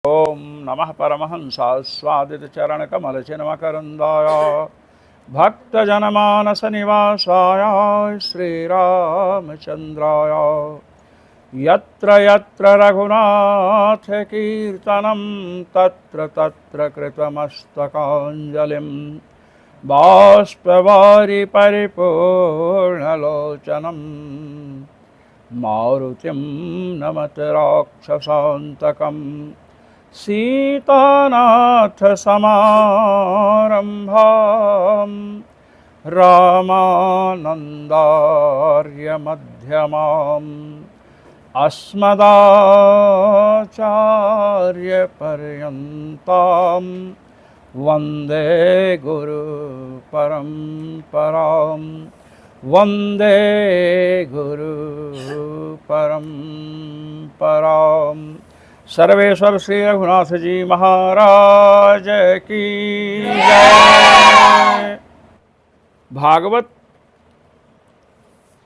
ओम नमः परमहंसास्वादितचरणकमलचिन्मकरन्दाय भक्तजनमानसनिवासाय श्रीरामचन्द्राय यत्र यत्र रघुनाथकीर्तनं तत्र तत्र कृतमस्तकाञ्जलिं बाष्पवारि परिपूर्णलोचनं मारुतिं नमत राक्षसान्तकम् सीतानाथसमारम्भां रामानन्दार्यमध्यमाम् अस्मदाचार्यपर्यन्तां वन्दे गुरुपरम्परां वन्दे गुरुपरम्परां। सर्वेश्वर श्री रघुनाथ जी महाराज की जय। भागवत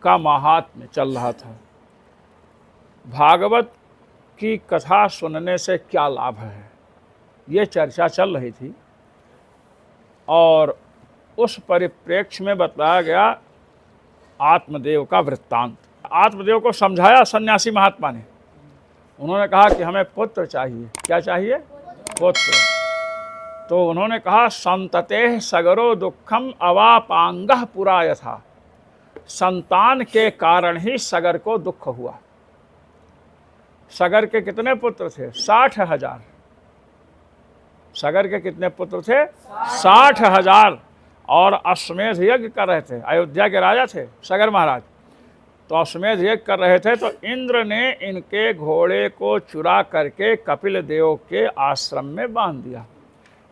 का महात्म्य चल रहा था। भागवत की कथा सुनने से क्या लाभ है, ये चर्चा चल रही थी और उस परिप्रेक्ष्य में बताया गया आत्मदेव का वृत्तांत। आत्मदेव को समझाया सन्यासी महात्मा ने। उन्होंने कहा कि हमें पुत्र चाहिए। क्या चाहिए? पुत्र। तो उन्होंने कहा संततेः सगरो दुःखम अवापांगः पुरा यथा। संतान के कारण ही सगर को दुख हुआ। सगर के कितने पुत्र थे? 60,000। सगर के कितने पुत्र थे? 60,000। और अश्वमेध यज्ञ कर रहे थे। अयोध्या के राजा थे सगर महाराज। तो अश्वमेध यज्ञ कर रहे थे तो इंद्र ने इनके घोड़े को चुरा करके कपिल देव के आश्रम में बांध दिया।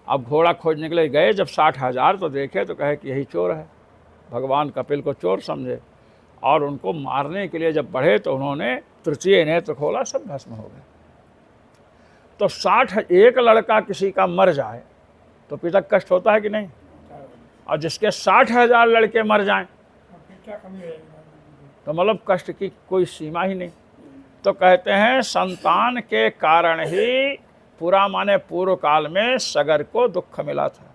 अब घोड़ा खोजने के लिए गए जब 60,000 तो देखे तो कहे कि यही चोर है। भगवान कपिल को चोर समझे और उनको मारने के लिए जब बढ़े तो उन्होंने तृतीय नेत्र खोला, सब भस्म हो गए। तो 61 लड़का किसी का मर जाए तो पिता कष्ट होता है कि नहीं? और जिसके 60,000 लड़के मर जाएं तो मतलब कष्ट की कोई सीमा ही नहीं। तो कहते हैं संतान के कारण ही पूरा माने पूर्व काल में सगर को दुख मिला था।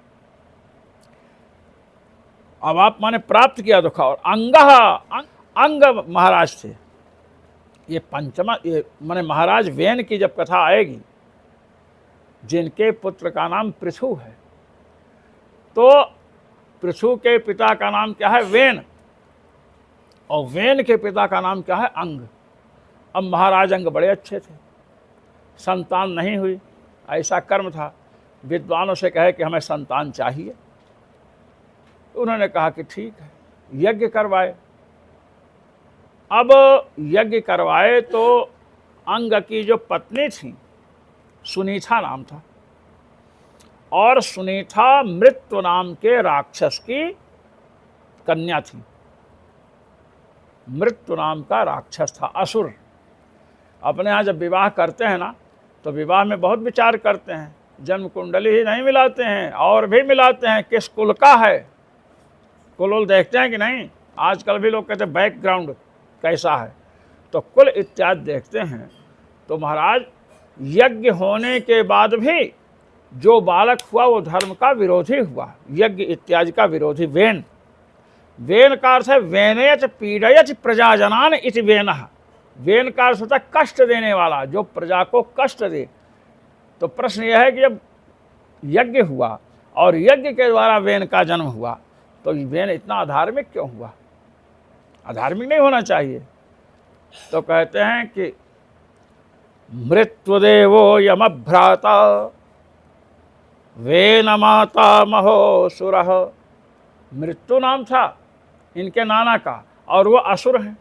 अब आप माने प्राप्त किया दुख। और अंग महाराज थे। ये पंचमा, ये माने महाराज वेन की जब कथा आएगी, जिनके पुत्र का नाम पृथु है, तो पृथु के पिता का नाम क्या है? वेन। और वेन के पिता का नाम क्या है? अंग। अब महाराज अंग बड़े अच्छे थे, संतान नहीं हुई, ऐसा कर्म था। विद्वानों से कहे कि हमें संतान चाहिए। उन्होंने कहा कि ठीक है, यज्ञ करवाए। अब यज्ञ करवाए तो अंग की जो पत्नी थी, सुनीता नाम था, और सुनीता मृत्यु नाम के राक्षस की कन्या थी। मृत्यु नाम का राक्षस था, असुर। अपने यहाँ जब विवाह करते हैं ना, तो विवाह में बहुत विचार करते हैं। जन्म कुंडली ही नहीं मिलाते हैं, और भी मिलाते हैं किस कुल का है। कुल देखते हैं कि नहीं? आजकल भी लोग कहते हैं बैकग्राउंड कैसा है, तो कुल इत्यादि देखते हैं। तो महाराज यज्ञ होने के बाद भी जो बालक हुआ वो धर्म का विरोधी हुआ, यज्ञ इत्यादि का विरोधी। वेन, वेन का अर्थ है वेनयच पीड़यच प्रजाजनान इति वेनः। वेन का अर्थ होता है कष्ट देने वाला, जो प्रजा को कष्ट दे। तो प्रश्न यह है कि जब यज्ञ हुआ और यज्ञ के द्वारा वेन का जन्म हुआ, तो वेन इतना अधार्मिक क्यों हुआ? अधार्मिक नहीं होना चाहिए। तो कहते हैं कि मृत्युदेवो यमभ्राता वेन माता महोसुरः। मृत्यु नाम था इनके नाना का, और वो असुर हैं।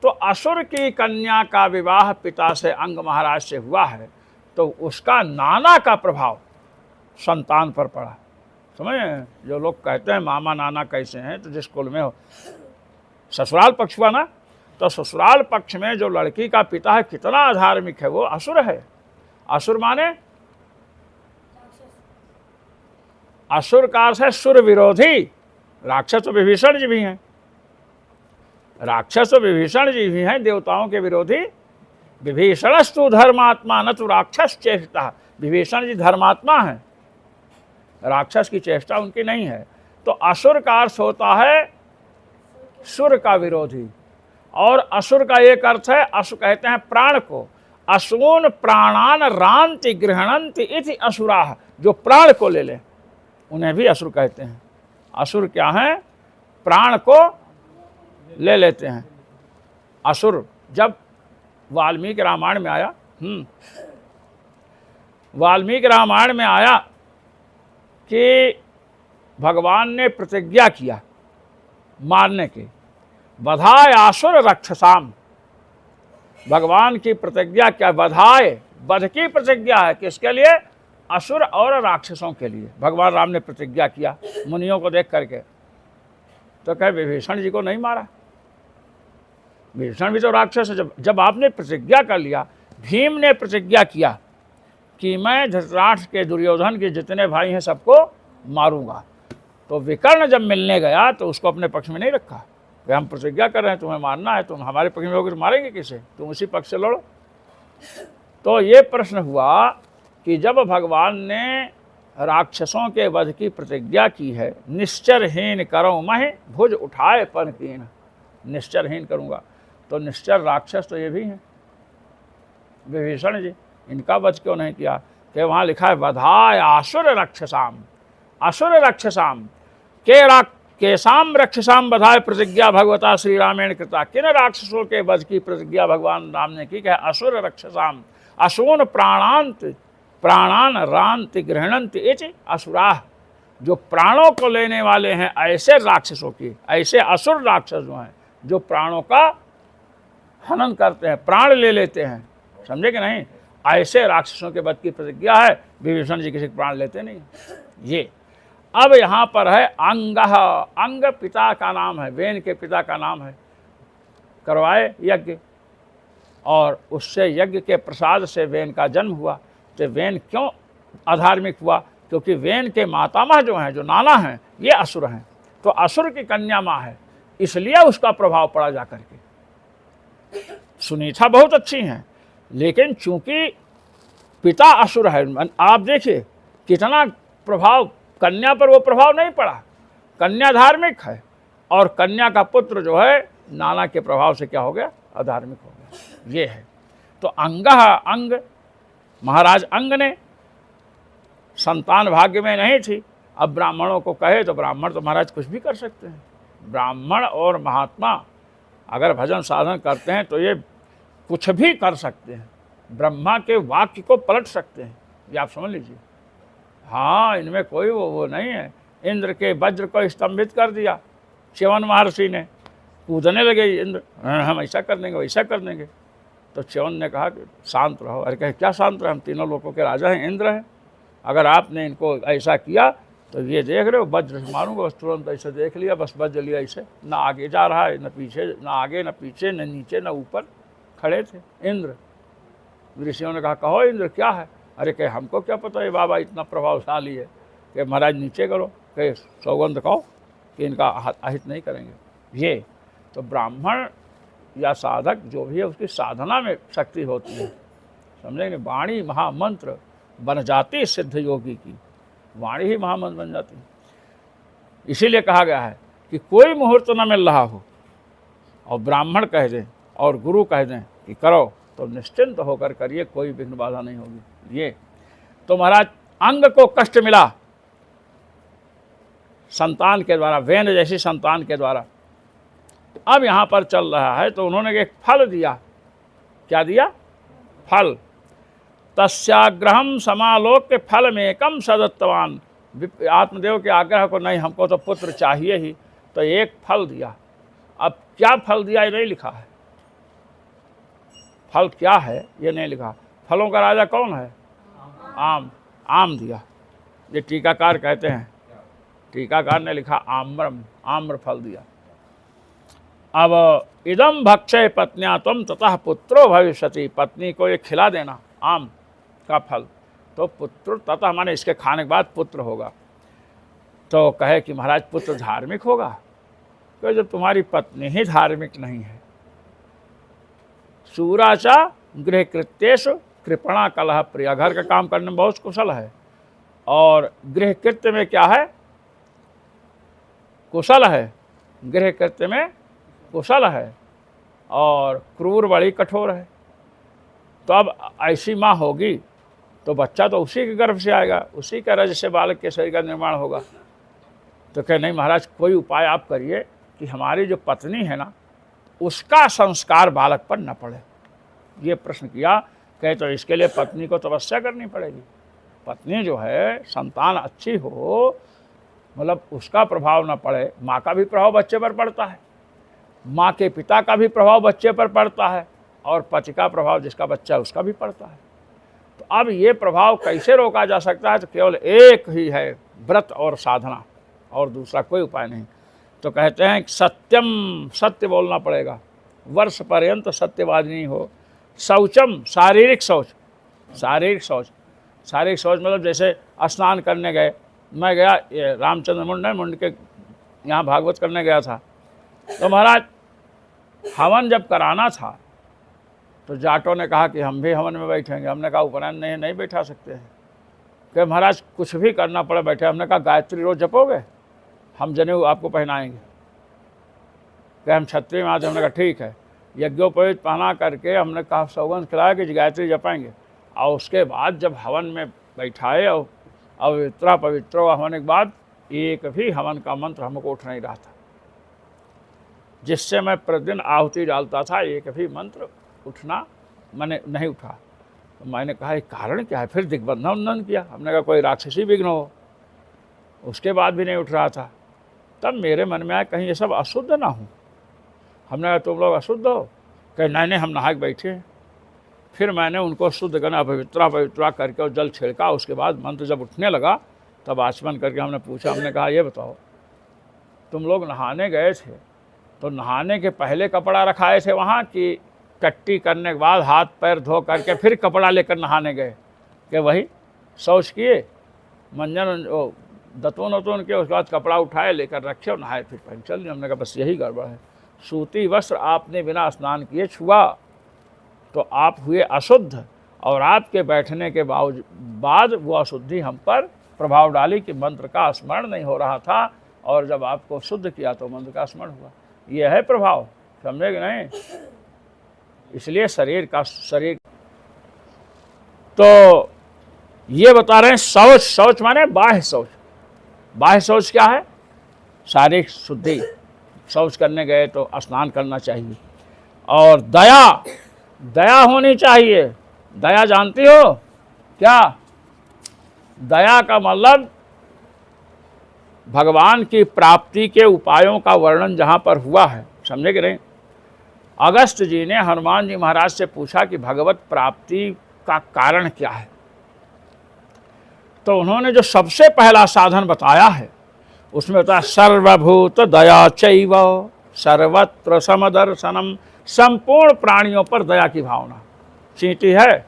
तो असुर की कन्या का विवाह पिता से, अंग महाराज से हुआ है, तो उसका नाना का प्रभाव संतान पर पड़ा। समझे? जो लोग कहते हैं मामा नाना कैसे हैं, तो जिस कुल में हो, ससुराल पक्ष हुआ ना, तो ससुराल पक्ष में जो लड़की का पिता है कितना अधार्मिक है, वो असुर है। असुर माने असुर का अर्थ है सुर विरोधी। राक्षस तो विभीषण जी भी हैं। राक्षस तो विभीषण जी भी हैं, देवताओं के विरोधी। विभीषणस्तु धर्मात्मा न तो राक्षस चेष्टा। विभीषण जी धर्मात्मा हैं, राक्षस की चेष्टा उनकी नहीं है। तो असुर का अर्थ होता है सुर का विरोधी, और असुर का एक अर्थ है, असुर कहते हैं प्राण को, असून प्राणान रांति गृहणंति इति असुराः, जो प्राण को ले ले उन्हें भी असुर कहते हैं। असुर क्या हैं? प्राण को ले लेते हैं। असुर जब वाल्मीकि रामायण में आया, वाल्मीकि रामायण में आया कि भगवान ने प्रतिज्ञा किया मारने की, बधाय आसुर रक्षसाम, भगवान की प्रतिज्ञा क्या? बधाए, वध की प्रतिज्ञा है, किसके लिए? असुर और राक्षसों के लिए भगवान राम ने प्रतिज्ञा किया मुनियों को देख करके। तो कहे विभीषण जी को नहीं मारा, विभीषण भी तो राक्षस है। जब आपने प्रतिज्ञा कर लिया, भीम ने प्रतिज्ञा किया कि मैं धृतराष्ट्र के, दुर्योधन के जितने भाई हैं सबको मारूंगा, तो विकर्ण जब मिलने गया तो उसको अपने पक्ष में नहीं रखा कि हम प्रतिज्ञा कर रहे हैं, तुम्हें मारना है, तुम हमारे पक्ष में होकर मारेंगे किसे? तुम उसी पक्ष से लड़ो। तो ये प्रश्न हुआ कि जब भगवान ने राक्षसों के वध की प्रतिज्ञा की है, निश्चरहीन करो महि भुज उठाए पन कीन, निश्चरहीन करूँगा, तो निश्चर राक्षस तो ये भी हैं विभीषण जी, इनका वध क्यों नहीं किया? कि वहाँ लिखा है बधाय आसुर रक्षसाम, असुर रक्षसाम केसाम रक्षसाम बधाय प्रतिज्ञा भगवता श्री रामेण कृता, किन राक्षसों के वध की प्रतिज्ञा भगवान राम ने की? क्या? असुर रक्षसाम असून प्राणान रांति गृहणंति इति असुराः, जो प्राणों को लेने वाले हैं ऐसे राक्षसों की, ऐसे असुर राक्षस जो हैं जो प्राणों का हनन करते हैं, प्राण ले लेते हैं, समझे कि नहीं? ऐसे राक्षसों के वध की प्रतिज्ञा है। विभीषण जी किसी के प्राण लेते नहीं। ये अब यहाँ पर है अंगः, अंग पिता का नाम है, वेन के पिता का नाम है, करवाए यज्ञ, और उससे यज्ञ के प्रसाद से वेन का जन्म हुआ। तो वेन क्यों अधार्मिक हुआ? क्योंकि वेन के मातामह जो हैं, जो नाना हैं, ये असुर हैं, तो असुर की कन्या माँ है, इसलिए उसका प्रभाव पड़ा जा करके। सुनीता बहुत अच्छी हैं, लेकिन चूंकि पिता असुर है, आप देखिए कितना प्रभाव कन्या पर, वो प्रभाव नहीं पड़ा। कन्या धार्मिक है, और कन्या का पुत्र जो है नाना के प्रभाव से क्या हो गया? अधार्मिक हो गया। ये है। तो अंगः, अंग महाराज अंग ने संतान भाग्य में नहीं थी। अब ब्राह्मणों को कहे तो ब्राह्मण तो महाराज कुछ भी कर सकते हैं। ब्राह्मण और महात्मा अगर भजन साधन करते हैं तो ये कुछ भी कर सकते हैं, ब्रह्मा के वाक्य को पलट सकते हैं, ये आप समझ लीजिए। हाँ, इनमें कोई वो नहीं है। इंद्र के वज्र को स्तंभित कर दिया च्यवन महर्षि ने, कूदने लगे इंद्र, हम ऐसा कर देंगे, वैसा कर देंगे। तो च्यवन ने कहा कि शांत रहो। अरे कहे क्या शांत रहे, हम तीनों लोगों के राजा हैं, इंद्र हैं, अगर आपने इनको ऐसा किया तो ये देख रहे हो वज्र से मारूंगा। बस तुरंत ऐसे देख लिया, बस वज्र लिया ऐसे, ना आगे जा रहा है, न पीछे, ना आगे न पीछे, न नीचे न ऊपर, खड़े थे इंद्र। ऋषियों ने कहा कहो इंद्र क्या है? अरे कहे हमको क्या पता है बाबा इतना प्रभावशाली है, कि महाराज नीचे करो, कहे सौगंध कहो कि इनका अहित नहीं करेंगे। ये तो ब्राह्मण या साधक जो भी है उसकी साधना में शक्ति होती है, समझेंगे। वाणी महामंत्र बन जाती सिद्ध योगी की, वाणी ही महामंत्र बन जाती। इसीलिए कहा गया है कि कोई मुहूर्त न मिल रहा हो और ब्राह्मण कह दें और गुरु कह दें कि करो, तो निश्चिंत होकर करिए, कोई विघ्न बाधा नहीं होगी। ये तो महाराज अंग को कष्ट मिला संतान के द्वारा, वेन जैसी संतान के द्वारा। अब यहाँ पर चल रहा है तो उन्होंने एक फल दिया। क्या दिया? फल। तस्याग्रहम समालोक्य फल में एकम सदत्तवान, आत्मदेव के आग्रह को, नहीं हमको तो पुत्र चाहिए ही, तो एक फल दिया। अब क्या फल दिया ये नहीं लिखा है, फल क्या है ये नहीं लिखा। फलों का राजा कौन है? आम। आम दिया, ये टीकाकार कहते हैं, टीकाकार ने लिखा आम्रम, आम्र फल दिया। अब इदम भक्षय पत्न्या त्वं ततः पुत्रो भविष्यति, पत्नी को ये खिला देना आम का फल, तो पुत्र, ततः माने इसके खाने के बाद पुत्र होगा। तो कहे कि महाराज पुत्र धार्मिक होगा? तो जब तुम्हारी पत्नी ही धार्मिक नहीं है, सूराचा गृह कृत्येषु कृपणा कलह प्रिय, घर का काम करने में बहुत कुशल है। और गृह कृत्य में क्या है? कुशल है, गृह कृत्य में कुशल है। और क्रूर बड़ी कठोर है। तो अब ऐसी माँ होगी तो बच्चा तो उसी के गर्भ से आएगा, उसी के रज से बालक के शरीर का निर्माण होगा। तो कहे नहीं महाराज, कोई उपाय आप करिए कि हमारी जो पत्नी है ना, उसका संस्कार बालक पर न पड़े। ये प्रश्न किया। कहे तो इसके लिए पत्नी को तपस्या करनी पड़ेगी। पत्नी जो है संतान अच्छी हो, मतलब उसका प्रभाव न पड़े। माँ का भी प्रभाव बच्चे पर पड़ता है, माँ के पिता का भी प्रभाव बच्चे पर पड़ता है, और पति का प्रभाव जिसका बच्चा है उसका भी पड़ता है। तो अब ये प्रभाव कैसे रोका जा सकता है? तो केवल एक ही है, व्रत और साधना, और दूसरा कोई उपाय नहीं। तो कहते हैं सत्यम, सत्य बोलना पड़ेगा, वर्ष पर्यंत सत्यवादिनी हो। शौचम, शारीरिक शौच, शारीरिक शौच, शारीरिक शौच मतलब जैसे स्नान करने गए, मैं गया ये रामचंद्र मुंड के यहाँ भागवत करने गया था। तो महाराज हवन जब कराना था तो जाटों ने कहा कि हम भी हवन में बैठेंगे। हमने कहा उपनयन नहीं बैठा सकते हैं। कि महाराज कुछ भी करना पड़े बैठे। हमने कहा गायत्री रोज जपोगे, हम जनेऊ आपको पहनाएंगे। कि हम क्षत्रिय महाराज। हमने कहा ठीक है। यज्ञोपवीत पहना करके हमने कहा सौगंध खिलाया कि गायत्री जपाएंगे। और उसके बाद जब हवन में बैठाए और अवित्रा पवित्र होने के बाद एक भी हवन का मंत्र हमको उठ नहीं रहा था। जिससे मैं प्रतिदिन आहुति डालता था, एक भी मंत्र उठना मैंने नहीं उठा। तो मैंने कहा एक कारण क्या है? फिर दिग्बंधन उन्नन किया। हमने कहा कोई राक्षसी विघ्न हो। उसके बाद भी नहीं उठ रहा था। तब मेरे मन में आया कहीं ये सब अशुद्ध ना हो। हमने कहा तुम लोग अशुद्ध हो? कहे नहीं हम नहा के बैठे हैं। फिर मैंने उनको शुद्ध करना, पवित्रा करके और जल छिड़का। उसके बाद मंत्र जब उठने लगा तब आचमन करके हमने पूछा, हमने कहा ये बताओ तुम लोग नहाने गए थे तो नहाने के पहले कपड़ा रखाए थे वहाँ कि टट्टी करने के बाद हाथ पैर धो करके फिर कपड़ा लेकर नहाने गए? कि वही शौच किए, मंजन दतून वतून के, उसके बाद कपड़ा उठाए लेकर रखे और नहाए फिर पहन चल। हमने कहा बस यही गड़बड़ है। सूती वस्त्र आपने बिना स्नान किए छुआ तो आप हुए अशुद्ध, और आपके बैठने के बाद वो अशुद्धि हम पर प्रभाव डाली कि मंत्र का स्मरण नहीं हो रहा था, और जब आपको शुद्ध किया तो मंत्र का स्मरण हुआ। ये है प्रभाव, समझे कि नहीं? इसलिए शरीर तो ये बता रहे हैं शौच। शौच माने बाह्य शौच। बाह्य शौच क्या है? शारीरिक शुद्धि। शौच करने गए तो स्नान करना चाहिए। और दया, दया होनी चाहिए। दया जानती हो क्या? दया का मतलब भगवान की प्राप्ति के उपायों का वर्णन जहाँ पर हुआ है, समझे कि नहीं? अगस्त जी ने हनुमान जी महाराज से पूछा कि भगवत प्राप्ति का कारण क्या है। तो उन्होंने जो सबसे पहला साधन बताया है उसमें बताया सर्वभूत दया चैव सर्वत्र समदर्शनम, संपूर्ण प्राणियों पर दया की भावना। चींटी है,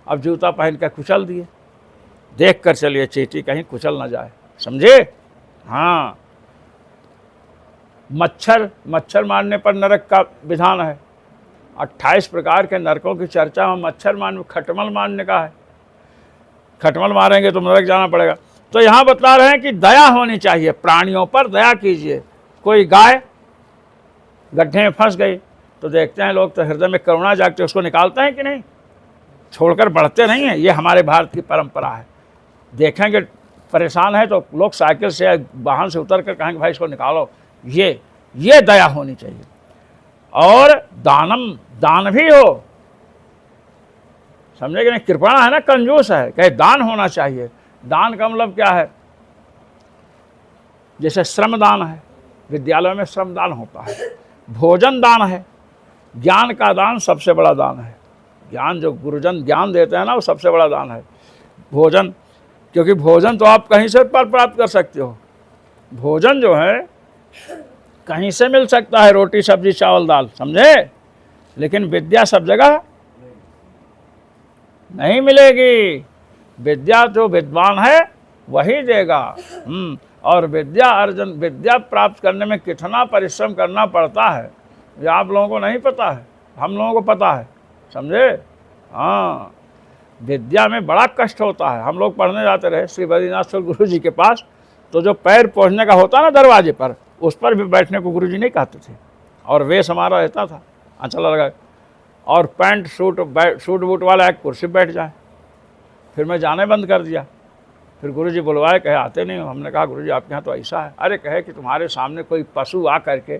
अब जूता पहन कर कुचल दिए, देख कर चलिए चींटी कहीं कुचल ना जाए, समझे? हाँ। मच्छर मारने पर नरक का विधान है। 28 प्रकार के नरकों की चर्चा में खटमल मारने का है। खटमल मारेंगे तो नरक जाना पड़ेगा। तो यहाँ बता रहे हैं कि दया होनी चाहिए, प्राणियों पर दया कीजिए। कोई गाय गड्ढे में फंस गई तो देखते हैं लोग तो हृदय में करुणा जागते उसको निकालते हैं कि नहीं, छोड़कर बढ़ते नहीं हैं। ये हमारे भारत की परंपरा है। देखेंगे परेशान है तो लोग साइकिल से वाहन से उतर कर कहेंगे भाई इसको निकालो। ये दया होनी चाहिए। और दान भी हो, समझे कि नहीं? कृपणा है ना, कंजूस है, कहे दान होना चाहिए। दान का मतलब क्या है? जैसे श्रमदान है, विद्यालय में श्रमदान होता है। भोजन दान है, ज्ञान का दान सबसे बड़ा दान है। ज्ञान जो गुरुजन ज्ञान देते हैं ना, वो सबसे बड़ा दान है भोजन। क्योंकि भोजन तो आप कहीं से प्राप्त कर सकते हो। भोजन जो है कहीं से मिल सकता है, रोटी सब्जी चावल दाल, समझे? लेकिन विद्या सब जगह नहीं मिलेगी। विद्या जो विद्वान है वही देगा। और विद्या प्राप्त करने में कितना परिश्रम करना पड़ता है ये आप लोगों को नहीं पता है, हम लोगों को पता है, समझे? हाँ। विद्या में बड़ा कष्ट होता है। हम लोग पढ़ने जाते रहे श्री बद्रीनाथ गुरु जी के पास, तो जो पैर पहुँचने का होता ना दरवाजे पर, उस पर भी बैठने को गुरु जी नहीं कहते थे। और वेश हमारा रहता था अंचला लगा, और पैंट सूट बूट वाला एक कुर्सी बैठ जाए। फिर मैं जाने बंद कर दिया। फिर गुरुजी बुलवाए, कहे आते नहीं हो। हमने कहा गुरुजी आपके यहाँ तो ऐसा है। अरे कहे कि तुम्हारे सामने कोई पशु आ करके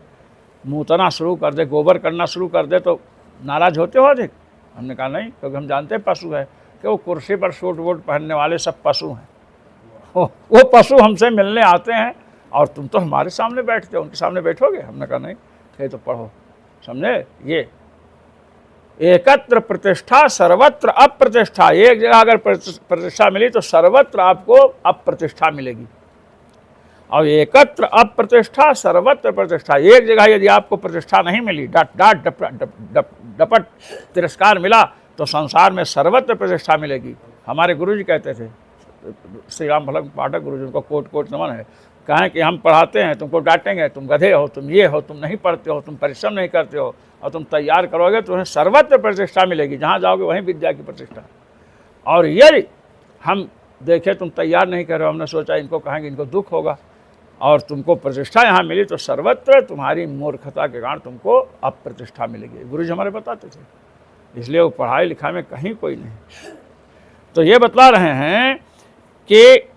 मूतना शुरू कर दे, गोबर करना शुरू कर दे तो नाराज़ होते हो अधिक? हमने कहा नहीं, क्योंकि हम जानते हैं पशु है, कि वो कुर्सी पर सूट वूट पहनने वाले सब पशु हैं। वो पशु हमसे मिलने आते हैं और तुम तो हमारे सामने बैठते हो, उनके सामने बैठोगे? हमने कहा नहीं। कहे तो पढ़ो, समझे? ये एकत्र प्रतिष्ठा सर्वत्र अप्रतिष्ठा। एक जगह अगर प्रतिष्ठा मिली तो सर्वत्र आपको अप्रतिष्ठा मिलेगी। और एकत्र अप्रतिष्ठा सर्वत्र प्रतिष्ठा। एक जगह यदि आपको प्रतिष्ठा नहीं मिली, डांट डपट तिरस्कार मिला, तो संसार में सर्वत्र प्रतिष्ठा मिलेगी। हमारे गुरुजी कहते थे, श्री राम भलक पाठक गुरुजी, उनको कोट कोट नमन है, कहें कि हम पढ़ाते हैं, तुमको डांटेंगे, तुम गधे हो, तुम ये हो, तुम नहीं पढ़ते हो, तुम परिश्रम नहीं करते हो, और तुम तैयार करोगे तो तुम्हें सर्वत्र प्रतिष्ठा मिलेगी। जहाँ जाओगे वहीं विद्या की प्रतिष्ठा। और यदि हम देखें तुम तैयार नहीं कर रहे हो, हमने सोचा इनको कहेंगे, इनको दुख होगा, और तुमको प्रतिष्ठा यहाँ मिली तो सर्वत्र तुम्हारी मूर्खता के कारण तुमको अप्रतिष्ठा मिलेगी। गुरुजी हमारे बताते थे, इसलिए वो पढ़ाई लिखाई में कहीं कोई नहीं। तो ये बतला रहे हैं कि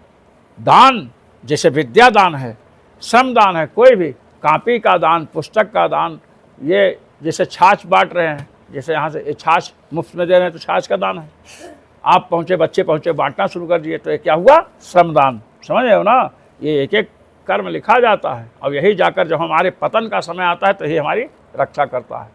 दान, जैसे विद्या दान है, श्रम दान है, कोई भी कॉपी का दान, पुस्तक का दान, ये जैसे छाछ बांट रहे हैं, जैसे यहाँ से छाछ मुफ्त में दे रहे हैं तो छाछ का दान है। आप पहुँचे, बच्चे पहुँचे, बांटना शुरू कर दिए, तो ये क्या हुआ? श्रमदान। समझ रहे हो ना? ये एक एक कर्म लिखा जाता है, और यही जाकर जब हमारे पतन का समय आता है तो यही हमारी रक्षा करता है।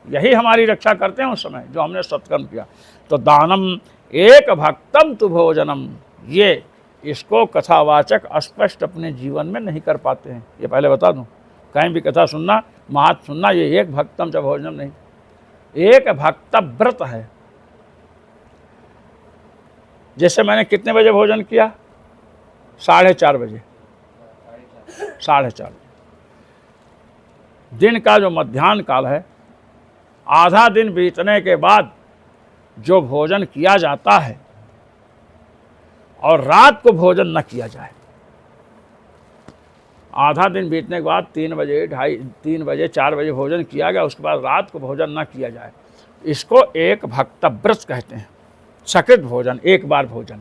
यही हमारी रक्षा करते हैं उस समय जो हमने सत्कर्म किया। तो दानम एक भक्तम तु भोजनम, ये इसको कथावाचक स्पष्ट अपने जीवन में नहीं कर पाते हैं। ये पहले बता दूं, कहीं भी कथा सुनना, महात्म सुनना, ये एक भक्तम च भोजनम नहीं, एक भक्त व्रत है। जैसे मैंने कितने बजे भोजन किया? 4:30 बजे। 4:30 दिन का जो मध्याह्न काल है, आधा दिन बीतने के बाद जो भोजन किया जाता है, और रात को भोजन न किया जाए। आधा दिन बीतने के बाद 3 बजे, 3 बजे, 4 बजे भोजन किया गया, उसके बाद रात को भोजन न किया जाए, इसको एक भक्त व्रत कहते हैं। सकृत भोजन, एक बार भोजन।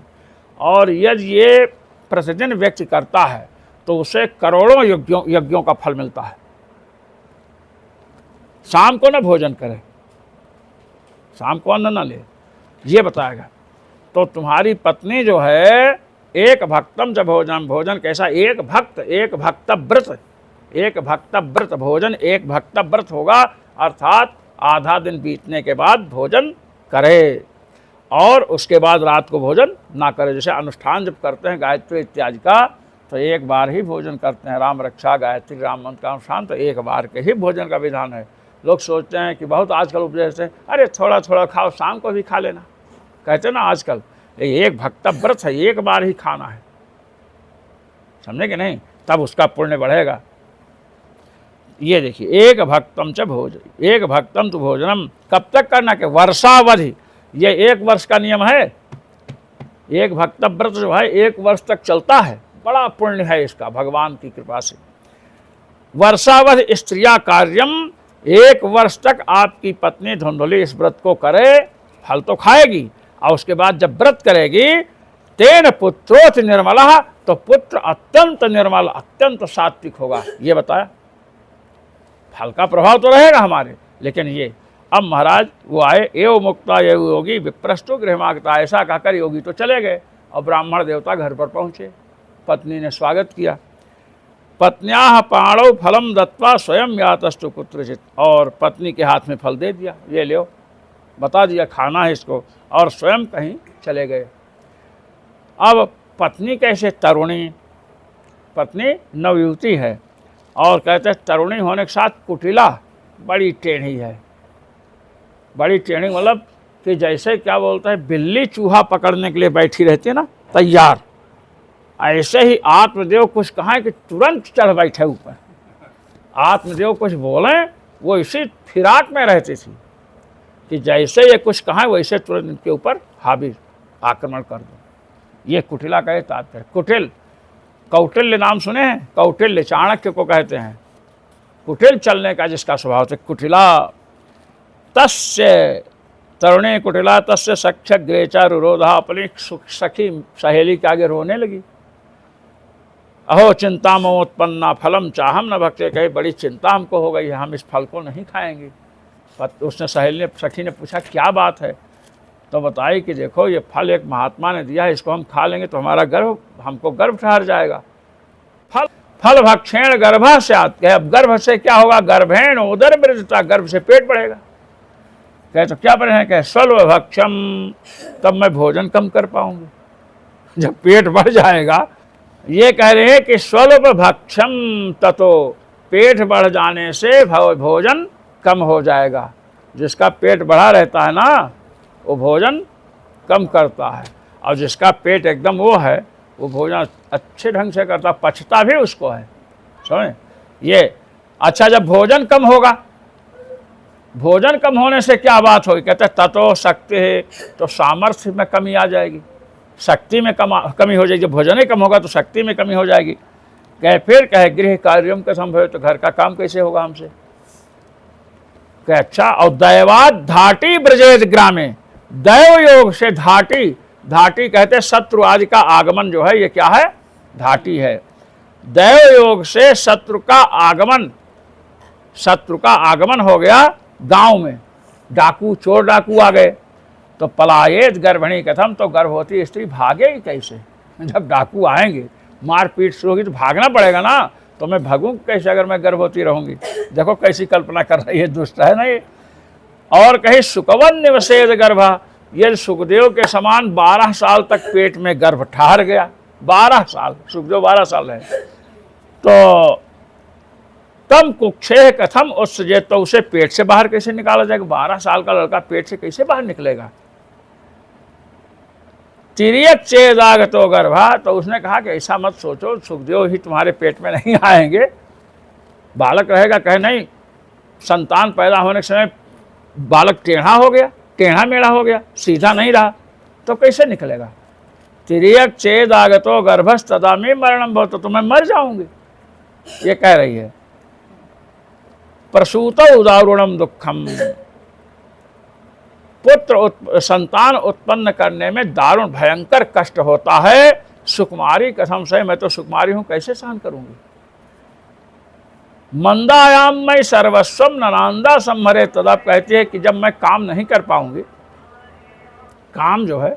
और यदि ये प्रतिदिन व्यक्ति करता है तो उसे करोड़ों यज्ञों का फल मिलता है। शाम को न भोजन करे, शाम को अन्न न ले, ये बताएगा। तो तुम्हारी पत्नी जो है, एक भक्तम च भोजन, भोजन कैसा? एक भक्त, एक भक्त व्रत, एक भक्त व्रत भोजन, एक भक्त व्रत होगा, अर्थात आधा दिन बीतने के बाद भोजन करे, और उसके बाद रात को भोजन ना करे। जैसे अनुष्ठान जब करते हैं गायत्री इत्यादि का, तो एक बार ही भोजन करते हैं। राम रक्षा, गायत्री, राम मंत्र का अनुष्ठान तो एक बार के ही भोजन का विधान है। लोग सोचते हैं कि बहुत आजकल उपदेश है, अरे थोड़ा थोड़ा खाओ, शाम को भी खा लेना, कहते ना आजकल। एक भक्त व्रत है, एक बार ही खाना है, समझे कि नहीं? तब उसका पुण्य बढ़ेगा। ये देखिए, एक भक्तम च भोजन, एक भक्तम तो भोजनम कब तक करना? के वर्षावधि, ये 1 वर्ष का नियम है। एक भक्त व्रत जो है 1 वर्ष तक चलता है, बड़ा पुण्य है इसका भगवान की कृपा से। वर्षावधि स्त्रिया कार्यम, 1 वर्ष तक आपकी पत्नी धुंधुली इस व्रत को करे, फल तो खाएगी, और उसके बाद जब व्रत करेगी, तेन पुत्रोथ निर्मला, तो पुत्र अत्यंत निर्मल, अत्यंत सात्विक होगा। ये बताया, फल का प्रभाव तो रहेगा हमारे, लेकिन ये अब महाराज वो आए, एवं मुक्ता एवं योगी विप्रस्तु गृहमागता, ऐसा कहकर योगी तो चले गए, और ब्राह्मण देवता घर पर पहुँचे। पत्नी ने स्वागत किया। पत्न्याः पाणौ फलम दत्वा स्वयं यातस्तु कुत्रचित्, और पत्नी के हाथ में फल दे दिया, ये लो, बता दिया खाना है इसको, और स्वयं कहीं चले गए। अब पत्नी कैसे? तरुणी, पत्नी नवयुवती है, और कहते हैं तरुणी होने के साथ कुटिला, बड़ी टेढ़ी है। बड़ी टेढ़ी मतलब कि जैसे क्या बोलते हैं, बिल्ली चूहा पकड़ने के लिए बैठी रहती है ना, तैयार, ऐसे ही आत्मदेव कुछ कहाँ कि तुरंत चढ़ बैठे ऊपर। आत्मदेव कुछ बोलें, वो इसी फिराक में रहती थी कि जैसे ये कुछ कहा वैसे तुरंत इनके ऊपर हावी आक्रमण कर दो। ये कुटिला का तात्पर्य। कुटिल, कौटिल्य नाम सुने हैं? कौटिल्य चाणक्य को कहते हैं, कुटिल चलने का जिसका स्वभाव था। कुटिला तस्य तरुणे कुटिला तस्य सख्य ग्रेचा रुरोधा, अपनी सखी सहेली के आगे रोने लगी। अहो चिंता मोत्पन्ना फलम चाहम न भक्ते, कहे बड़ी चिंता हमको हो गई है, हम इस फल को नहीं खाएंगे। उसने सहेली ने, सखी ने पूछा क्या बात है? तो बताई कि देखो ये फल एक महात्मा ने दिया है, इसको हम खा लेंगे तो हमारा गर्भ, हमको गर्भ ठहर जाएगा। फल फल भक्षेण गर्भा से आते हैं। अब गर्भ से क्या होगा? गर्भेण उदर वृद्धता, गर्भ से पेट बढ़ेगा। कहे तो क्या बढ़े? कहे स्वल्प भक्षम, तब मैं भोजन कम कर पाऊंगी जब पेट बढ़ जाएगा। ये कह रहे हैं कि स्वल्प भक्षम ततो, पेट बढ़ जाने से भोजन कम हो जाएगा। जिसका पेट बढ़ा रहता है ना वो भोजन कम करता है, और जिसका पेट एकदम वो है वो भोजन अच्छे ढंग से करता, पचता भी उसको है। समझे ये? अच्छा, जब भोजन कम होगा, भोजन कम होने से क्या बात होगी? कहते ततो शक्ति है, तो सामर्थ्य में कमी आ जाएगी, शक्ति में कमी हो जाएगी। जब भोजन ही कम होगा तो शक्ति में कमी हो जाएगी। कहे फिर कहे गृह कार्यों का संभव, तो घर का काम कैसे होगा हमसे? कहे अच्छा, और दैवाद धाटी ब्रजेद ग्रामे, दैव योग से धाटी, धाटी कहते शत्रु आदि का आगमन जो है ये क्या है? धाटी है। दैव योग से शत्रु का आगमन, शत्रु का आगमन हो गया गांव में। डाकू, चोर डाकू आ गए तो पलायेत गर्भिणी कथम, तो गर्भवती स्त्री भागेगी कैसे? जब डाकू आएंगे, मारपीट शुरू होगी तो भागना पड़ेगा ना, तो मैं भागूं कैसे अगर मैं गर्भवती रहूंगी? देखो कैसी कल्पना कर रही है, दुष्ट है ना ये। और कहीं सुकवन निवसेद गर्भा, ये सुखदेव के समान 12 साल तक पेट में गर्भ ठहर गया। 12 साल, सुखदेव 12 साल है। तो तम कुक्षे कथम उत्सजे, तो उसे पेट से बाहर कैसे निकाला जाएगा? 12 साल का लड़का पेट से कैसे बाहर निकलेगा? तिर्यक चेदागतो गर्भा, तो उसने कहा कि ऐसा मत सोचो, सुखदेव ही तुम्हारे पेट में नहीं आएंगे, बालक रहेगा। कहे नहीं, संतान पैदा होने के समय बालक टेढ़ा हो गया, टेढ़ा मेढ़ा हो गया, सीधा नहीं रहा, तो कैसे निकलेगा? तिर्यक चेदागतो गर्भस तदा में मरणम भवतो, तो मैं मर जाऊंगी, ये कह रही है। प्रसूतो उदारुणम दुखम, पुत्र संतान उत्पन्न करने में दारुण भयंकर कष्ट होता है। सुकुमारी कसम से, मैं तो सुकुमारी हूं, कैसे सहन करूंगी? मंदायाम मैं सर्वस्वम ननांदा सम्मरे, तदा कहती है कि जब मैं काम नहीं कर पाऊंगी, काम जो है,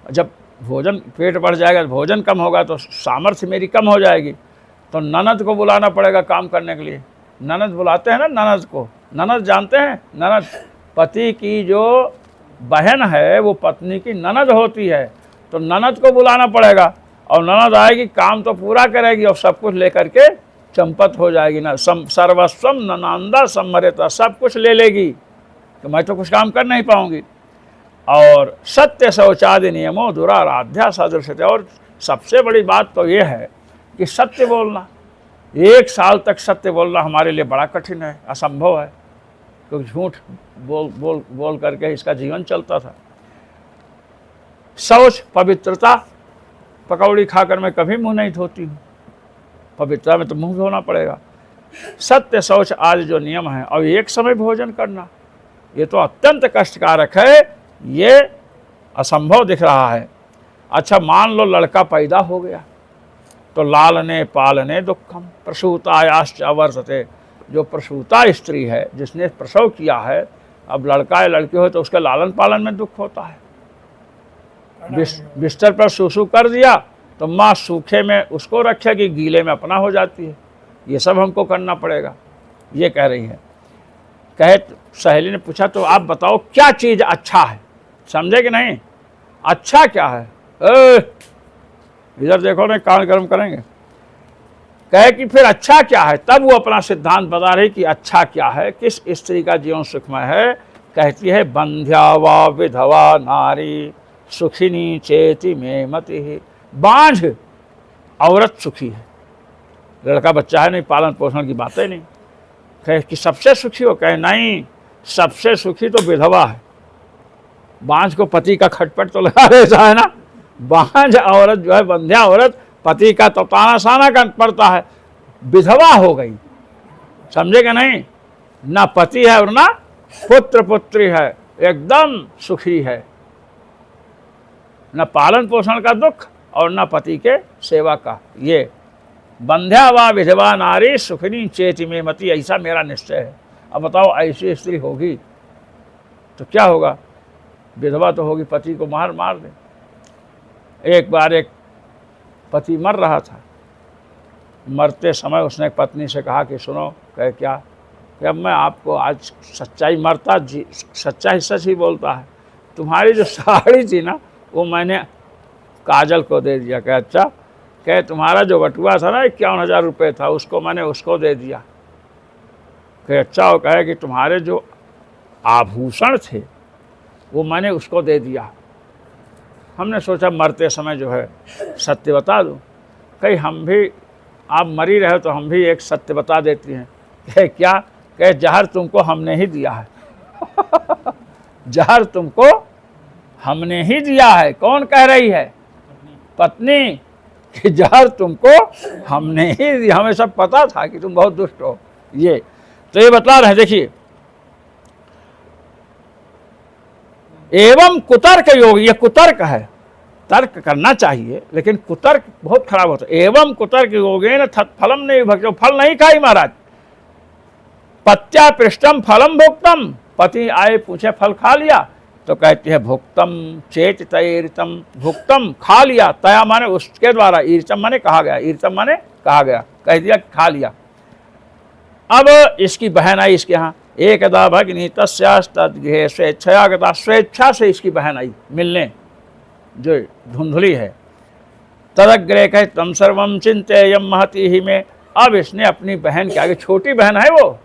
जब भोजन पेट बढ़ जाएगा, भोजन कम होगा तो सामर्थ्य मेरी कम हो जाएगी, तो ननद को बुलाना पड़ेगा काम करने के लिए। ननद बुलाते हैं ना ननद को, ननद जानते हैं? ननद पति की जो बहन है वो पत्नी की ननद होती है, तो ननद को बुलाना पड़ेगा, और ननद आएगी, काम तो पूरा करेगी और सब कुछ लेकर के चंपत हो जाएगी ना। सर्वस्वम ननांदा सम्मरेता, सब कुछ ले लेगी, तो मैं तो कुछ काम कर नहीं पाऊंगी। और सत्य शौचादि नियमों दुराराध्या सदृश्यते, और सबसे बड़ी बात तो ये है कि सत्य बोलना, 1 साल तक सत्य बोलना हमारे लिए बड़ा कठिन है, असंभव है, क्योंकि झूठ बोल करके इसका जीवन चलता था। शौच, पवित्रता, पकौड़ी खाकर मैं कभी मुंह नहीं धोती हूँ, पवित्रता में तो मुंह धोना पड़ेगा। सत्य, शौच आदि जो नियम है, और एक समय भोजन करना, ये तो अत्यंत कष्टकारक है, ये असंभव दिख रहा है। अच्छा, मान लो लड़का पैदा हो गया, तो लालने पालने दुखम प्रसूतायाश्च अवर्तते, जो प्रसूता स्त्री है, जिसने प्रसव किया है, अब लड़का या लड़की हो तो उसके लालन पालन में दुख होता है। बिस्तर पर सूसू कर दिया तो माँ सूखे में उसको रखेगी, गीले में अपना हो जाती है, ये सब हमको करना पड़ेगा, ये कह रही है। कहे सहेली ने पूछा तो आप बताओ क्या चीज़ अच्छा है? समझे कि नहीं? अच्छा क्या है? इधर देखो ना, कान गर्म करेंगे। कहे कि फिर अच्छा क्या है? तब वो अपना सिद्धांत बता रही कि अच्छा क्या है, किस स्त्री का जीवन सुखमय है। कहती है बंध्या वा विधवा नारी सुखिनी चेति में मति, बांझ औरत सुखी है, लड़का बच्चा है नहीं, पालन पोषण की बातें नहीं। कहे कि सबसे सुखी हो? कहे नहीं, सबसे सुखी तो विधवा है। बांझ को पति का खटपट तो लगा रहता है ना, बांझ औरत जो है, बंध्या औरत, पति का तो ताना साना कर पड़ता है। विधवा हो गई, समझेगा नहीं, ना पति है और ना पुत्र पुत्री है, एकदम सुखी है, न पालन पोषण का दुख और न पति के सेवा का। ये बंध्या वा विधवा नारी सुखनी चेति में मति, ऐसा मेरा निश्चय है। अब बताओ ऐसी स्त्री होगी तो क्या होगा? विधवा तो होगी, पति को मार दे। एक बार एक पति मर रहा था, मरते समय उसने पत्नी से कहा कि सुनो, कहे क्या? कि अब मैं आपको आज सच्चाई, मरता जी सच्चाई सच ही बोलता है, तुम्हारी जो साड़ी थी ना वो मैंने काजल को दे दिया। कहे अच्छा? कहे तुम्हारा जो बटुआ था ना 51,000 रुपये था, उसको मैंने उसको दे दिया। कहे अच्छा? वो कहे कि तुम्हारे जो आभूषण थे वो मैंने उसको दे दिया। हमने सोचा मरते समय जो है सत्य बता दूं। कहीं हम भी, आप मरी रहे तो हम भी एक सत्य बता देती हैं। कहे क्या? कहे जहर तुमको हमने ही दिया है। जहर तुमको हमने ही दिया है। कौन कह रही है? पत्नी, कि जहर तुमको हमने ही दिया, हमें सब पता था कि तुम बहुत दुष्ट हो। ये तो ये बता रहे, देखिए, एवं कुतर्क योग, ये कुतर्क है, तर्क करना चाहिए लेकिन कुतर्क बहुत खराब होता है। एवं कुतर्क योगेन फलम नहीं भक्तो, फल नहीं खाई महाराज। पत्या पृष्ठम फलम भुक्तम, पति आए पूछे फल खा लिया तो कहती है भुक्तम चेत तैरितम, भुक्तम खा लिया, तया माने उसके द्वारा, ईर्तम माने कहा गया, ईर्तम माने कहा गया, कह दिया खा लिया। अब इसकी बहन आई इसके यहाँ, एकदा भगिनी तस्यास्तद्गृहे स्वेच्छया, स्वेच्छा से इसकी बहन आई मिलने, जो धुंधली है। तदग्रे कहे तम सर्वम चिंतेयम महती ही में। अब इसने अपनी बहन के आगे, छोटी बहन है वो,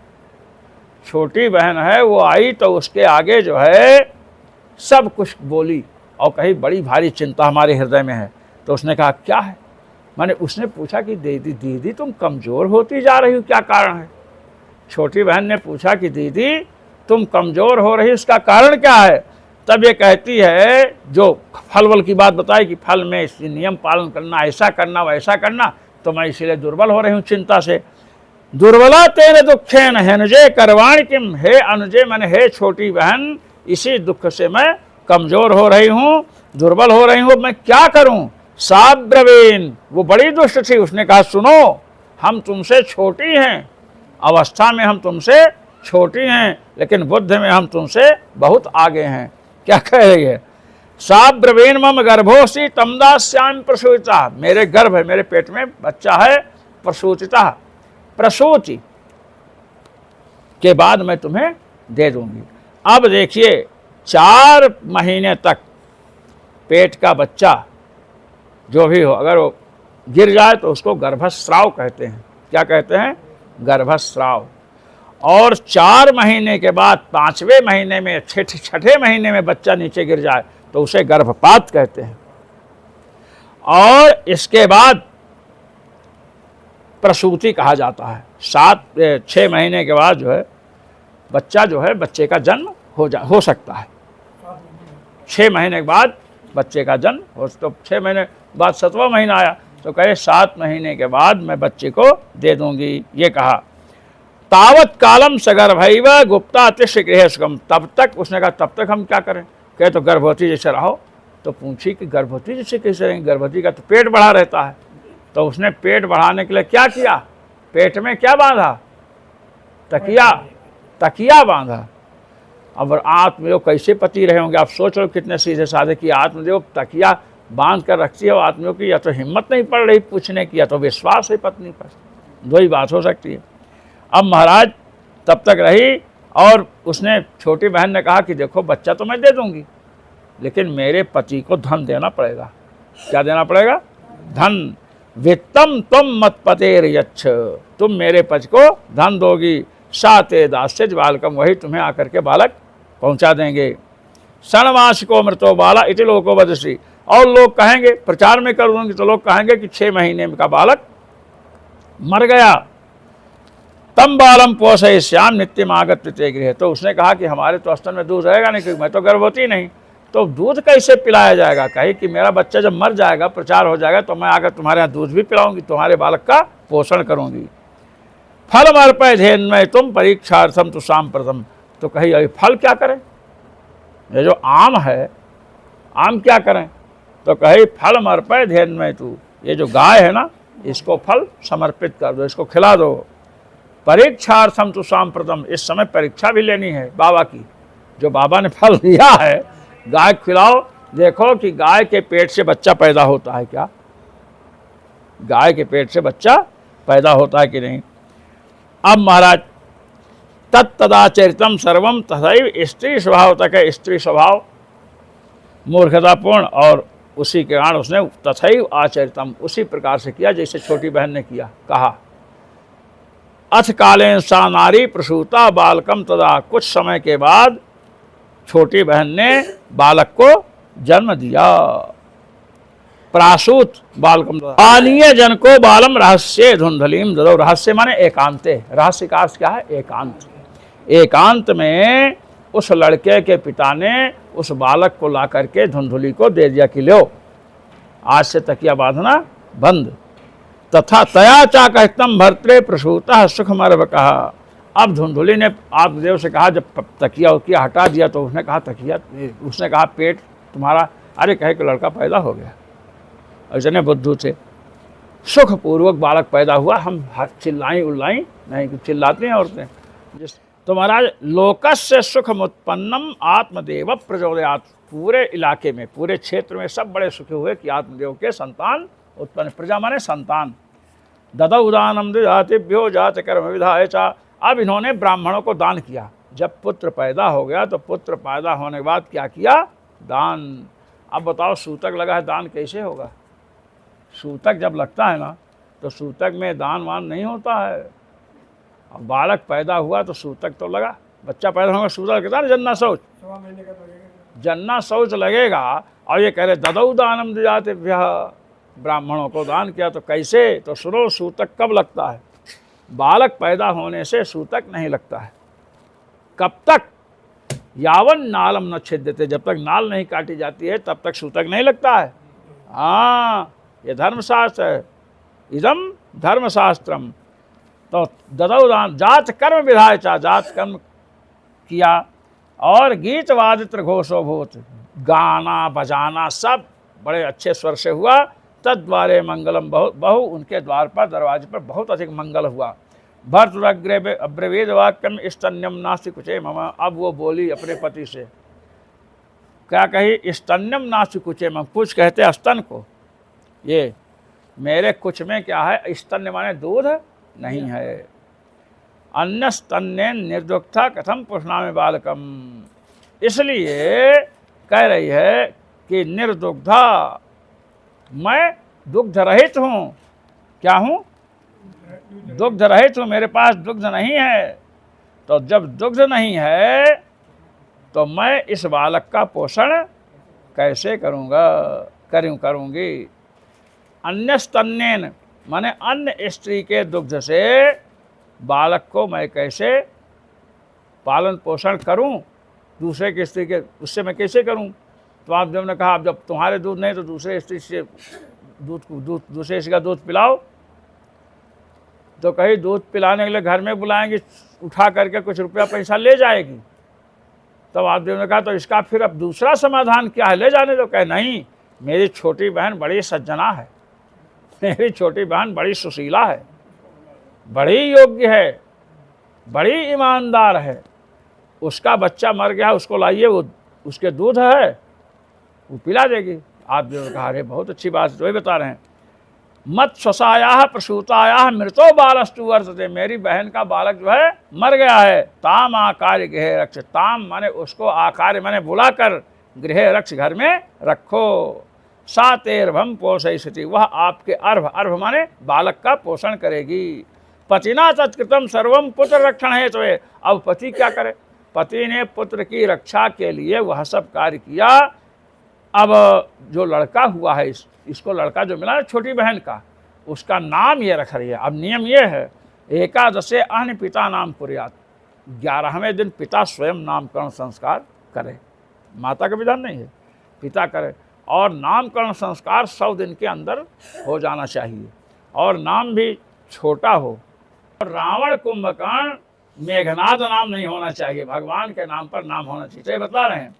छोटी बहन है वो, आई तो उसके आगे जो है सब कुछ बोली और कही बड़ी भारी चिंता हमारे हृदय में है। तो उसने कहा क्या है? माने उसने पूछा कि दीदी तुम कमज़ोर होती जा रही हो, क्या कारण है? छोटी बहन ने पूछा कि दीदी तुम कमज़ोर हो रही, इसका कारण क्या है? तब ये कहती है, जो फल वल की बात बताई कि फल में नियम पालन करना, ऐसा करना वैसा करना, तो मैं इसीलिए दुर्बल हो रही हूँ चिंता से। दुर्बला तेरे दुखेन हेनुजे करवाण किम, हे अनुजे मन, हे छोटी बहन, इसी दुख से मैं कमज़ोर हो रही हूँ, दुर्बल हो रही हूँ, मैं क्या करूँ? साब्रवीन, वो बड़ी दुष्ट थी, उसने कहा सुनो, हम तुमसे छोटी हैं, अवस्था में हम तुमसे छोटी हैं, लेकिन बुद्धि में हम तुमसे बहुत आगे हैं। क्या कह रही है? साब्रवीन मम गर्भोसी तमदास्याम प्रसूतिता, मेरे गर्भ है, मेरे पेट में बच्चा है, प्रसूतिता, प्रसूति के बाद मैं तुम्हें दे दूंगी। अब देखिए 4 महीने तक पेट का बच्चा जो भी हो, अगर वो गिर जाए तो उसको गर्भस्राव कहते हैं। क्या कहते हैं? गर्भस्राव। और 4 महीने के बाद 5वें महीने में, 6ठे महीने में बच्चा नीचे गिर जाए तो उसे गर्भपात कहते हैं। और इसके बाद प्रसूति कहा जाता है। 6 महीने के बाद जो है बच्चा जो है, बच्चे का जन्म हो सकता है। 6 महीने के बाद बच्चे का जन्म हो, तो 6 महीने बाद 7वां महीना आया तो कहे 7 महीने के बाद मैं बच्चे को दे दूंगी। ये कहा तावत कालम सगर्भैव गुप्ता तिष्ठ गृहे सुखम, तब तक उसने कहा तब तक हम क्या करें? कहे तो गर्भवती जैसे रहो। तो पूछी कि गर्भवती जैसे कैसे रहेंगे? गर्भवती का तो पेट बढ़ा रहता है। तो उसने पेट बढ़ाने के लिए क्या किया? पेट में क्या बांधा? तकिया बांधा। अब आत्मयोग कैसे पति रहे होंगे? आप सोच लो कितने सीधे साधे कि आत्मयोग तकिया बांध कर रखती है आत्मयोग की, या तो हिम्मत नहीं पड़ रही पूछने की, या तो विश्वास है पत्नी पर, 2 ही बात हो सकती है। अब महाराज तब तक रही और उसने, छोटी बहन ने कहा कि देखो बच्चा तो मैं दे दूंगी, लेकिन मेरे पति को धन देना पड़ेगा। क्या देना पड़ेगा? धन। वित्तम तुम मत पतेर यच्छ, तुम मेरे पति को धन दोगी। साते दास्य बालकम, वही तुम्हें आकर के बालक पहुंचा देंगे। षणमास को मृतो बाला इति लोको वदसी, और लोग कहेंगे, प्रचार में कर दूंगी तो लोग कहेंगे कि 6 महीने का बालक मर गया। तम बालम पोषयिष्यामि नित्यम आगत्य ते गृहे। तो उसने कहा कि हमारे तो स्तन में दूध रहेगा नहीं, क्योंकि मैं तो गर्भवती नहीं, तो दूध कैसे पिलाया जाएगा। कही कि मेरा बच्चा जब मर जाएगा, प्रचार हो जाएगा, तो मैं आकर तुम्हारे यहाँ दूध भी पिलाऊंगी, तुम्हारे बालक का पोषण करूंगी। फल अर्पय धेन्मय तुम परीक्षार्थम तु सांप्रतम। तो कही अभी फल क्या करें, ये जो आम है, आम क्या करें। तो कही फल अर्पय धेन्मय तू, ये जो गाय है ना, इसको फल समर्पित कर दो, इसको खिला दो। परीक्षार्थम तु सांप्रतम, इस समय परीक्षा भी लेनी है बाबा की। जो बाबा ने फल दिया है, गाय खिलाओ, देखो कि गाय के पेट से बच्चा पैदा होता है क्या, गाय के पेट से बच्चा पैदा होता है कि नहीं। अब महाराज तत्तदाचरितम सर्वम तथैव, स्त्री स्वभाव तक है, स्त्री स्वभाव मूर्खतापूर्ण, और उसी के कारण उसने तथैव आचरितम, उसी प्रकार से किया जैसे छोटी बहन ने किया। कहा अथ कालेन सा नारी प्रसूता बालकम तदा, कुछ समय के बाद छोटी बहन ने बालक को जन्म दिया। प्रासूत बालकम पानीय जन को बालम रहस्य धुंधलीम ददौ, रहस्य माने एकांते, रहस्य का अर्थ क्या है, एकांत। एकांत में उस लड़के के पिता ने उस बालक को ला करके धुंधुली को दे दिया कि लो, आज से तकिया बांधना बंद। तथा तया चाकहितम भर्तृ प्रसूता सुखमर्व कहा। अब धुंधुली ने आत्मदेव से कहा, जब तकिया उकिया हटा दिया तो उसने कहा तकिया, उसने कहा पेट तुम्हारा, अरे कहे कि लड़का पैदा हो गया। ऐसे बुद्धू थे, सुखपूर्वक बालक पैदा हुआ। हम चिल्लाई उल्लाई नहीं, चिल्लाती हैं औरतें। तो महाराज लोकस्य सुखमुत्पन्नम आत्मदेव प्रचोदयात्, पूरे इलाके में, पूरे क्षेत्र में सब बड़े सुखी हुए कि आत्मदेव के संतान उत्पन्न, प्रजा माने संतान। ददौ दानम द्विजातिभ्यो जात कर्म विधाय चा। अब इन्होंने ब्राह्मणों को दान किया। जब पुत्र पैदा हो गया तो पुत्र पैदा होने के बाद क्या किया, दान। अब बताओ सूतक लगा है, दान कैसे होगा। सूतक जब लगता है ना, तो सूतक में दान वान नहीं होता है। अब बालक पैदा हुआ तो सूतक तो लगा, बच्चा पैदा होगा सूतक लगता है, जन्ना शौच, जन्ना शौच लगेगा। और ये कह रहे ददौ दानम द्विजातिभ्य, ब्राह्मणों को दान किया। तो कैसे, तो सुनो, सूतक कब लगता है, बालक पैदा होने से सूतक नहीं लगता है। कब तक, यावन नालम न छिद्यते, जब तक नाल नहीं काटी जाती है तब तक सूतक नहीं लगता है। हाँ, ये धर्मशास्त्र है, इदम धर्मशास्त्रम। तो ददौ दान जात कर्म विधाय चा, जात कर्म किया। और गीत वादित्र घोषो भूत, गाना बजाना सब बड़े अच्छे स्वर से हुआ। तद्वारे मंगलम, बहु उनके द्वार पर, दरवाजे पर बहुत अधिक मंगल हुआ। भर्तुरग्रे अब्रवीद वाक्यम स्तन्यम नास्ति कुचे मम। अब वो बोली अपने पति से, क्या कही, स्तन्यम नास्ति कुचे मम, कुछ कहते स्तन को, ये मेरे कुछ में क्या है, स्तन्य माने दूध नहीं है। अन्य स्तन्य निर्दुग्धा कथम पुष्णामि बालकम, इसलिए कह रही है कि निर्दुग्धा, मैं दुग्ध रहित हूँ। क्या हूँ, दुग्ध रहित हूँ, मेरे पास दुग्ध नहीं है। तो जब दुग्ध नहीं है तो मैं इस बालक का पोषण कैसे करूँगा, करूँगी। अन्य स्तन्येन माने अन्य स्त्री के दुग्ध से बालक को मैं कैसे पालन पोषण करूँ, दूसरे की स्त्री के, उससे मैं कैसे करूँ। तो आप जब ने कहा, अब जब तुम्हारे दूध नहीं तो दूसरे स्त्री से दूसरे स्त्री का दूध पिलाओ। तो कहीं दूध पिलाने के लिए घर में बुलाएंगे, उठा करके कुछ रुपया पैसा ले जाएगी। तब आप जब ने कहा, तो इसका फिर अब दूसरा समाधान क्या है, ले जाने दो। कहे नहीं, मेरी छोटी बहन बड़ी सज्जना है, मेरी छोटी बहन बड़ी सुशीला है, बड़ी योग्य है, बड़ी ईमानदार है, उसका बच्चा मर गया, उसको लाइए, वो उसके दूध है, वो पिला देगी। आप जो कहा, अरे बहुत अच्छी बात, जो ही बता रहे हैं। मत स्वसाया प्रसूताया मृतो बालस्तु वर्तते, मेरी बहन का बालक जो है मर गया है। ताम आकार गृह रक्ष, ताम माने उसको, आकार माने बुलाकर, गृह रक्ष घर में रखो। सातेर्भम पोषयिष्यति, वह आपके अर्भ, अर्भ माने बालक का पोषण करेगी। पतिना तत्कृतम सर्वम पुत्र रक्षण है। तो अब पति क्या करे, पति ने पुत्र की रक्षा के लिए वह सब कार्य किया। अब जो लड़का हुआ है, इसको लड़का जो मिला है छोटी बहन का, उसका नाम ये रख रही है। अब नियम ये है एकादशे अन्य पिता नाम कुर्यात्, 11वें दिन पिता स्वयं नामकरण संस्कार करे। माता का विधान नहीं है, पिता करे। और नामकरण संस्कार 100 दिन के अंदर हो जाना चाहिए, और नाम भी छोटा हो। और रावण कुंभकर्ण मेघनाद नाम नहीं होना चाहिए, भगवान के नाम पर नाम होना चाहिए। तो ये बता रहे हैं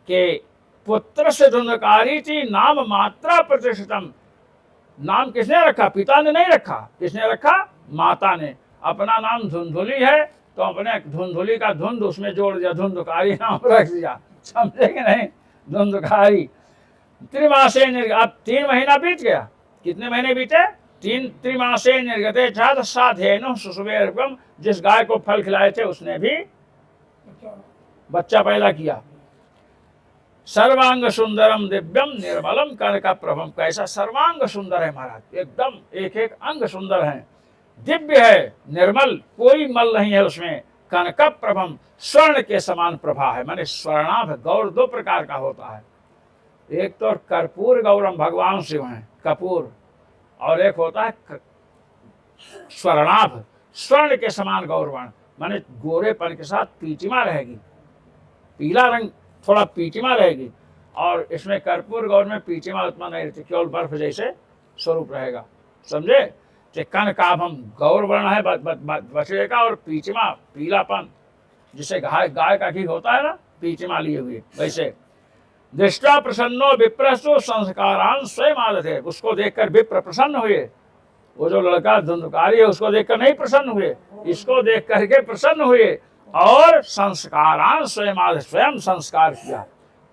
कि पुत्र से धुंधकारी थी नाम मात्रा प्रतिष्ठितम। नाम किसने रखा? पिता ने नहीं रखा। किसने रखा? माता ने। अपना नाम धुंधुली है तो अपने धुंधुली का धुंध उसमें जोड़ दिया, धुंधकारी नाम रख दिया। समझे कि नहीं? धुंधकारी। त्रिमासे अब 3 महीना बीत गया। कितने महीने बीते? 3 त्रिमासे निर्गते छात्र साधेनु सुसुवेरकम। जिस गाय को फल खिलाए थे उसने भी बच्चा पैदा किया। सर्वांग सुंदरम दिव्यम निर्मलम कनक प्रभम। कैसा सर्वांग सुंदर है महाराज, एकदम एक एक अंग सुंदर है, दिव्य है, निर्मल, कोई मल नहीं है उसमें। कनक प्रभम, स्वर्ण के समान प्रभा है। माने स्वर्णाभ गौर 2 प्रकार का होता है, एक तो कर्पूर गौरम भगवान शिव हैं कपूर, और एक होता है स्वर्णाभ, स्वर्ण के समान गौरवर्ण। माने गोरेपन के साथ पीटिमा रहेगी, पीला रंग थोड़ा पीटिमा रहेगी, और इसमें कर्पूर गौर में पीटिमा उतना नहीं रहती, केवल बर्फ जैसे स्वरूप रहेगा। समझे? कनकाभम गौर वर्ण है बछड़े का, और पीटिमा पीलापन, जिसे गाय का घी होता है ना, पीटिमा लिए हुए वैसे। दृष्टा प्रसन्नो विप्रस्तु संस्कारान स्वयं आदते। उसको देखकर विप्र प्रसन्न हुए। वो जो लड़का धुंधकारी है उसको देखकर नहीं प्रसन्न हुए, इसको देख करके प्रसन्न हुए। और संस्कारान स्वयं संस्कार किया।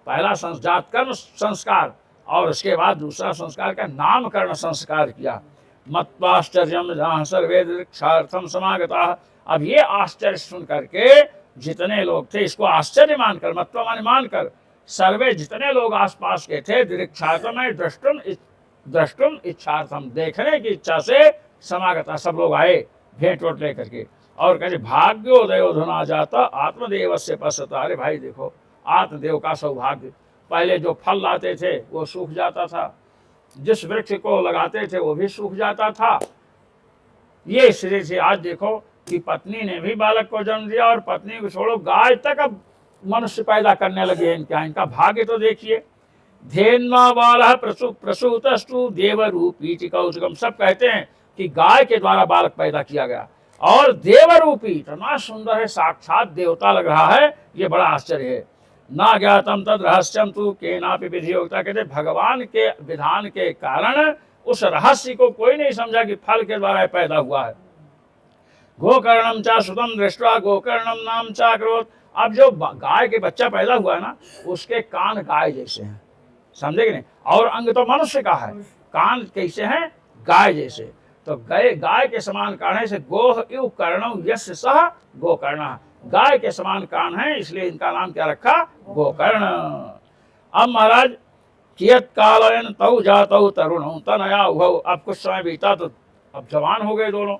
पहला जात कर्म संस्कार, और उसके बाद दूसरा संस्कार का नामकरण संस्कार किया। मत्वाश्चर्यम जहाँ सर्वे दीक्षार्थम समागता। अब ये आश्चर्य सुन करके जितने लोग थे, इसको आश्चर्य मानकर, मत्वा माने मानकर, सर्वे जितने लोग आसपास के थे, दीक्षार्थम है द्रष्टुम इच्छार्थम, देखने की इच्छा से समागता, सब लोग आए भेंट वोट लेकर के। और कहते भाग्योदयो धुना जाता आत्मदेव से पश्यता। अरे भाई देखो, आत्मदेव का सौभाग्य। पहले जो फल लाते थे वो सूख जाता था, जिस वृक्ष को लगाते थे वो भी सूख जाता था। ये श्री से आज देखो कि पत्नी ने भी बालक को जन्म दिया, और पत्नी को छोड़ो गाय तक अब मनुष्य पैदा करने लगे। इनका भाग्य तो देखिए। धेन्वा बालः प्रसूतस्तु देवरूपी कौतुकम। सब कहते हैं कि गाय के द्वारा बालक पैदा किया गया, और देवरूपी, इतना सुंदर है, साक्षात देवता लग रहा है। ये बड़ा आश्चर्य है। ना ज्ञातम तद रहस्यम तु केनापि विधियोक्ता। कहते भगवान के विधान के कारण उस रहस्य को कोई नहीं समझा कि फल के द्वारा पैदा हुआ है। गोकर्णम चा सुतम दृष्टवा गोकर्णम नाम चा क्रोध। अब जो गाय के बच्चा पैदा हुआ है ना, उसके कान गाय जैसे हैं। समझे कि नहीं? और अंग तो मनुष्य का है, कान कैसे हैं? गाय जैसे। तो गाय के समान कान है, इसे गोह इव कर्णम यस्य सह गोकर्ण। गाय के समान कान है, इसलिए इनका नाम क्या रखा? गोकर्ण। अब महाराज कियत कालयन तौ जातौ तरुणौ तनया उभौ। अब कुछ समय बीता तो अब जवान हो गए दोनों।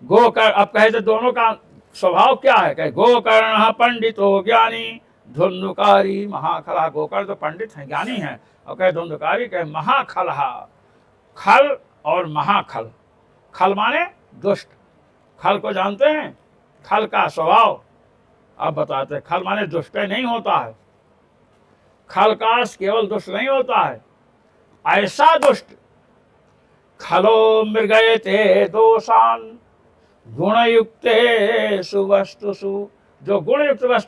गोकर्ण, अब कहे थे दोनों का स्वभाव क्या है? कहे गोकर्ण पंडितो ज्ञानी धुंधकारी महाखला। गोकर्ण तो पंडित है, ज्ञानी है, और कहे धुंधकारी कहे महाखलहा। खल और महाखल। खल माने दुष्ट। खल को जानते हैं? खल का स्वभाव अब बताते हैं। खल माने दुष्ट नहीं होता है, खल का अर्थ केवल दुष्ट नहीं होता है, ऐसा दुष्ट। खलो मृगयते दोषान गुणयुक्ते सुवस्तुषु। जो गुणयुक्त वस्तु